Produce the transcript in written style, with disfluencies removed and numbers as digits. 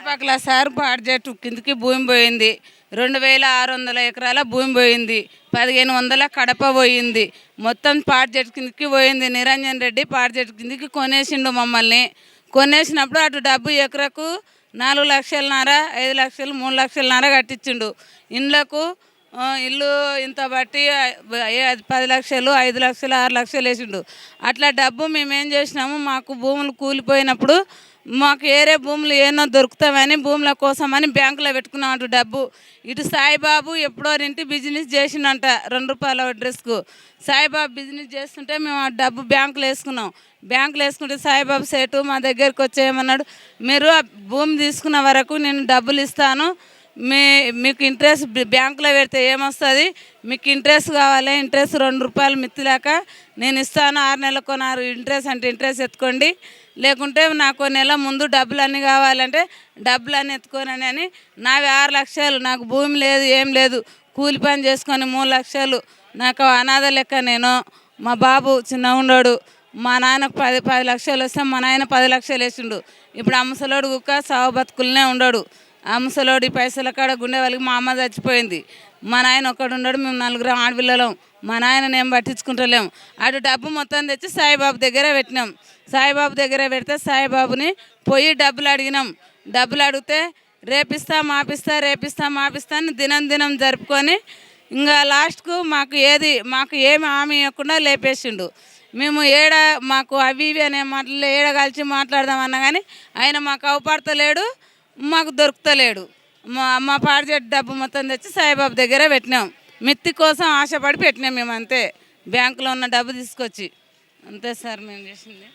చుట్టుపక్కల sir project కిందకి భూమి పోయింది. 2600 ఎకరాల భూమి పోయింది. 1500 కడప పోయింది. మొత్తం ప్రాజెక్టు కిందకి పోయింది. నిరంజన్ రెడ్డి ప్రాజెక్టు కిందకి కొనేసిండు మమ్మల్ని. కొనేసినప్పుడు అటు డబ్బు ఎకరకు 4 లక్షలన్నర, 5 లక్షలు, 3 లక్షలన్నర కట్టించిండు. ఇండ్లకు ఇల్లు ఇంత బట్టి 10 లక్షలు, 5 లక్షలు, 6 లక్షలు వేసిండు. అట్లా డబ్బు మేమేం చేసినాము, మాకు భూములు కూలిపోయినప్పుడు మాకు ఏరే భూములు ఏమో దొరుకుతామని భూముల కోసమని బ్యాంకులో పెట్టుకున్నాం అటు డబ్బు. ఇటు సాయిబాబు ఎప్పుడో ఇంటి బిజినెస్ చేసిండంట 2 రూపాయల డ్రెస్కు. సాయిబాబు బిజినెస్ చేస్తుంటే మేము ఆ డబ్బు బ్యాంకులో వేసుకున్నాం. బ్యాంకులో వేసుకుంటే సాయిబాబు సేటు మా దగ్గరికి వచ్చేయమన్నాడు, మీరు ఆ భూమి తీసుకున్న వరకు నేను డబ్బులు ఇస్తాను, మీకు ఇంట్రెస్ట్ బ్యాంకులో పెడితే ఏమొస్తుంది, మీకు ఇంట్రెస్ట్ కావాలి, ఇంట్రెస్ట్ 2 రూపాయలు మిత్తిలేక నేను ఇస్తాను, 6 నెలలకు ఇంట్రెస్ట్ అంటే ఇంట్రెస్ట్ ఎత్తుకోండి, లేకుంటే నాకు నెల ముందు డబ్బులు అన్నీ కావాలంటే డబ్బులు అన్నీ ఎత్తుకోనని అని. నావి 6 లక్షలు, నాకు భూమి లేదు ఏం లేదు, కూలి పని చేసుకొని 3 లక్షలు, నాకు అనాథ లెక్క. నేను మా బాబు చిన్న ఉన్నాడు, మా నాన్నకు 10 లక్షలు వస్తే మా నాయన 10 లక్షలు వేసిండు. ఇప్పుడు ఆ ముసలోడు కుక్క సావు బతుకులనే ఉన్నాడు. ఆ ముసలోడి పైసల కాడ గుండె వాళ్ళకి మా అమ్మ చచ్చిపోయింది. మా నాయన ఒక్కడు ఉన్నాడు, మేము 4 ఆడపిల్లలం. మా నాయనని ఏం పట్టించుకుంటలేము. అటు డబ్బు మొత్తం తెచ్చి సాయిబాబు దగ్గర పెట్టినాం. సాయిబాబు దగ్గర పెడితే సాయిబాబుని పోయి డబ్బులు అడిగినాం. డబ్బులు అడిగితే రేపిస్తా మాపిస్తా, రేపిస్తా మాపిస్తా అని దినం జరుపుకొని ఇంకా లాస్ట్కు మాకు ఏమి హామీ ఇవ్వకుండా లేపేసిండు. మేము మాకు అవి ఇవి అనే మాటలు కలిసి మాట్లాడదామన్నా కానీ ఆయన మాకు అవపడతలేడు, మాకు దొరుకుతలేడు. మా ప్రాజెక్ట్ డబ్బు మొత్తం తెచ్చి సాయిబాబు దగ్గర పెట్టినాం. మిత్తి కోసం ఆశపడి పెట్టినాం మేము, అంతే. బ్యాంకులో ఉన్న డబ్బు తీసుకొచ్చి, అంతే సార్ మేము చేసింది.